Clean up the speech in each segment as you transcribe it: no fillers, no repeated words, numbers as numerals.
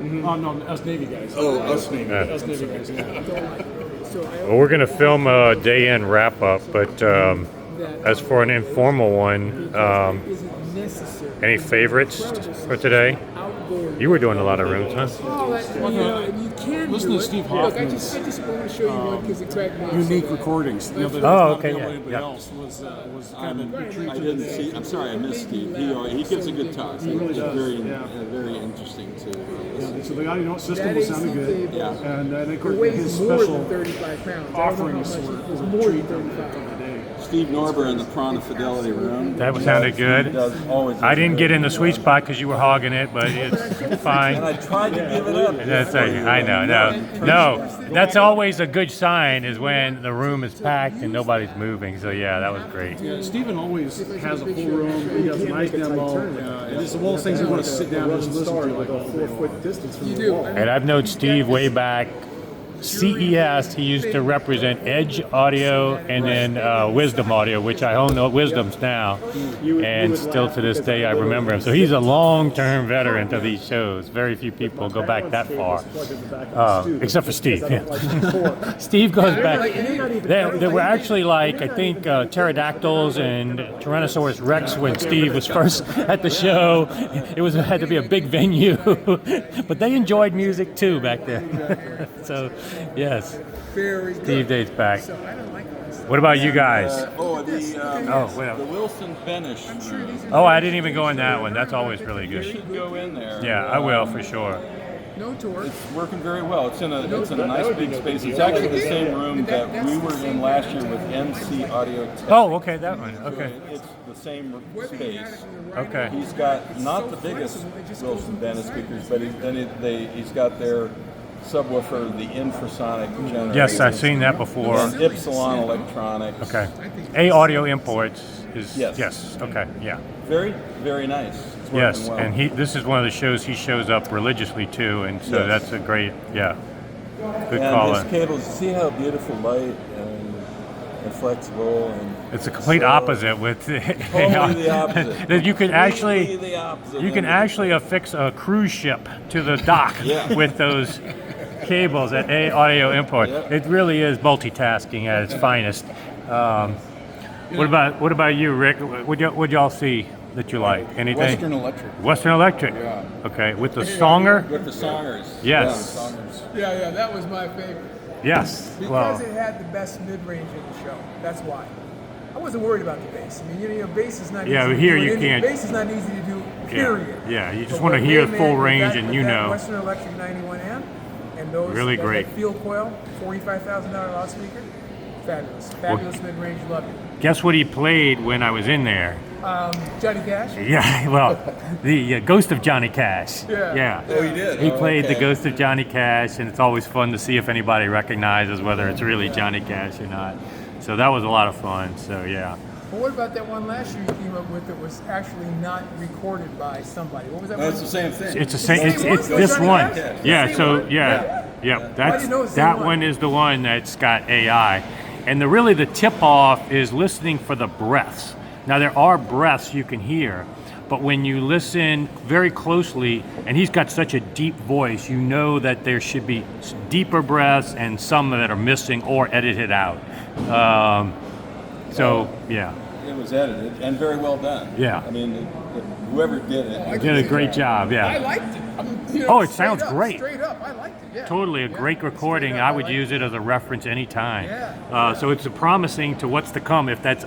Oh, no, us Navy guys. Oh, us Navy. Us Navy guys, yeah. Well, we're going to film a day-end wrap-up, but as for an informal one, any favorites for today? You were doing a lot of rooms, huh? You can Listen do to it. Steve Look, I Hoffman's just want to show you one because it cracked me up. unique recordings. You know, that Oh, not okay, available yeah, to anybody yeah. else was kind of a treat I to didn't the see. I'm sorry, I missed Steve. He gives a good talk. He really it's does, very yeah. very interesting to listen. So the audio system That was AC sounding good. cable Yeah. And I think it weighs his more special than 35 pounds. I don't know how offerings much were it was a more treat than on 35. the day. Steve Norber in the Prana Fidelity room. That sounded good. Does always. I didn't get in the sweet spot because you were hogging it, but it's fine. And I tried to give it up. That's I know. No, that's always a good sign is when the room is packed and nobody's moving. So yeah, that was great. Yeah, Stephen always has a full room. He does a nice demo. And it's one of those things you want to sit down and just listen to like a 4-foot distance from the wall. And I've known Steve way back. CES, he used to represent Edge Audio and then Wisdom Audio, which I own Wisdom's now, and still to this day I remember him. So he's a long-term veteran to these shows. Very few people go back that far, except for Steve. Yeah. Steve goes back. There were actually like I think pterodactyls and Tyrannosaurus Rex when Steve was first at the show. It had to be a big venue, but they enjoyed music too back then. So. Yes, Very good. Steve dates back. So I don't like this. What about you guys? The well. Wilson Benish room. Oh, I didn't even go in that one. That's always really You good. should go in there. Yeah, I will for sure. No torque. It's working very well. It's in a nice big space. It's actually the same room that we were in last year with MC Audio Tech. Oh, okay, that one. Okay, It's the same space. okay. He's got not the biggest Wilson Benish speakers, but he's got their subwoofer, the infrasonic generator. Yes, I've seen that before. And Ypsilon Electronics. Okay. A Audio Imports is Yes. Okay, yeah. Very, very nice. It's working Yes, well. and this is one of the shows he shows up religiously too, and so Yes. that's a great, good and call. his cables, see how beautiful light and flexible and It's a complete so- opposite with Totally the opposite. that you can actually Completely the opposite. you can actually affix a cruise ship to the dock Yeah. with those cables at A Audio Import. Yep. It really is multitasking at its finest. What about you, Rick? What y'all see that you like? Anything? Western Electric. Western Electric. Yeah. Okay, with the Songer. with the songers. Yes. Yeah, Saunders. Yeah, that was my favorite. Yes. Because Well, it had the best mid-range in the show. That's why. I wasn't worried about the bass. I mean, bass is not Yeah, easy but to here do. you And can't- Bass is not easy to do, period. Yeah, you just But want to what hear they full made with range that- and with you that know. Western Electric 91 amp and those Really that great. field coil, $45,000 loudspeaker, fabulous. Fabulous mid-range, love it. Guess what he played when I was in there? Johnny Cash? Yeah, well, the Ghost of Johnny Cash. Yeah. Oh, he did? He Oh, played okay. the Ghost of Johnny Cash, and it's always fun to see if anybody recognizes whether it's really Johnny Cash or not. So that was a lot of fun. So yeah. But what about that one last year you came up with that was actually not recorded by somebody? What was that No, one? it's the same thing. It's the same. It's Same one? this Johnny one. Cash? Yeah. Same So one? yeah. Yeah. That's didn't know it was the that same one one. is the one that's got AI, and really the tip off is listening for the breaths. Now there are breaths you can hear, but when you listen very closely, and he's got such a deep voice, you know that there should be deeper breaths and some that are missing or edited out. So yeah. It was edited and very well done. Yeah. I mean, whoever did it. Did a great job, yeah. I liked it. Oh, it sounds great. Straight up, I liked it. Yeah. Totally a Yeah, great recording. straight up, I would liked use it as a reference anytime. Yeah. So it's promising to what's to come. If that's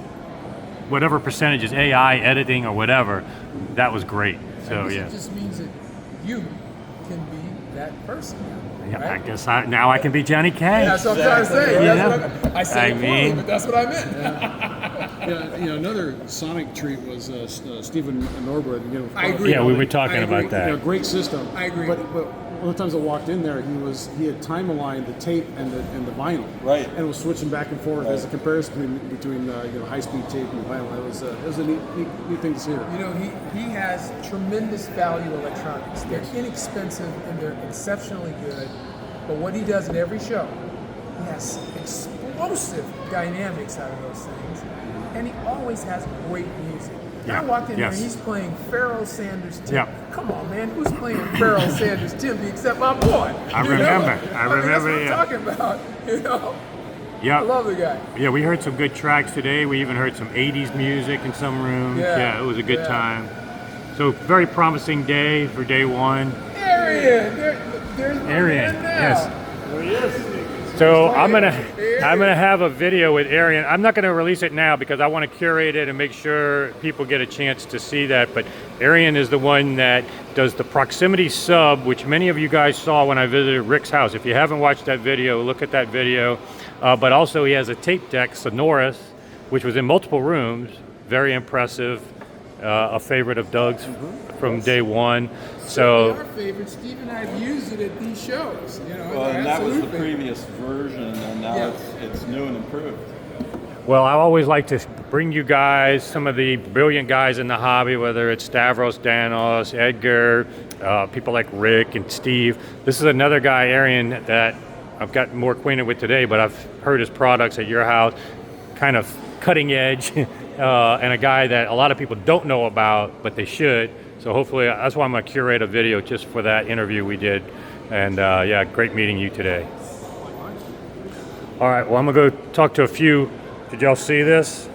whatever percentage is AI editing or whatever, that was great. So It yeah. just means that you can be that person. Yeah, I right? guess now I can be Johnny Cash. That's what I'm trying to say. Yeah. That's what I said I it poorly, mean- but that's what I meant. Yeah, another sonic treat was Stephen Norbert. I agree. Yeah, we were talking I agree. about that. Great system. I agree. But one of the times I walked in there, he had time aligned the tape and the vinyl. Right. And was switching back and forth as a comparison between high speed tape and vinyl. It was a neat thing to see. You know, he has tremendous value electronics. They're inexpensive and they're exceptionally good. But what he does at every show, he has explosive dynamics out of those things. And he always has great music. Yeah. I walked in there, Yes. he's playing Pharoah Sanders Tim. Yeah. Come on, man, who's playing Pharoah Sanders Tim except my boy? I You know? remember. I mean, that's remember, what yeah. I'm talking about. You know, Yeah. I love the guy. Yeah, we heard some good tracks today. We even heard some 80s music in some rooms. Yeah. It was a good Yeah. time. So very promising day for day one. Arian, there's my Arian, man now. yes. There he is. So I'm gonna have a video with Arian. I'm not gonna release it now because I want to curate it and make sure people get a chance to see that. But Arian is the one that does the proximity sub, which many of you guys saw when I visited Rick's house. If you haven't watched that video, look at that video. But also he has a tape deck, Sonorous, which was in multiple rooms. Very impressive. A favorite of Doug's from day one. So Our favorite, Steve and I have used it at these shows. You know, Well, and that was the absolutely. previous version, and now Yeah. it's new and improved. well, I always like to bring you guys some of the brilliant guys in the hobby, whether it's Stavros, Danos, Edgar, people like Rick and Steve. This is another guy, Arian, that I've gotten more acquainted with today, but I've heard his products at your house, kind of cutting edge, and a guy that a lot of people don't know about, but they should. So hopefully, that's why I'm going to curate a video just for that interview we did. And yeah, great meeting you today. All right, well, I'm going to go talk to a few. Did y'all see this?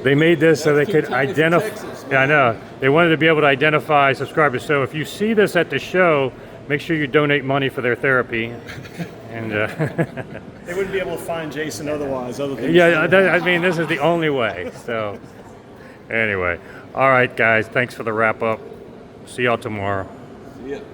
They made this so they could identify. Yeah, I know. They wanted to be able to identify subscribers. So if you see this at the show, make sure you donate money for their therapy. And They wouldn't be able to find Jason otherwise. Other than yeah, I mean, this is the only way. So anyway, all right, guys. Thanks for the wrap up. See y'all tomorrow. See it.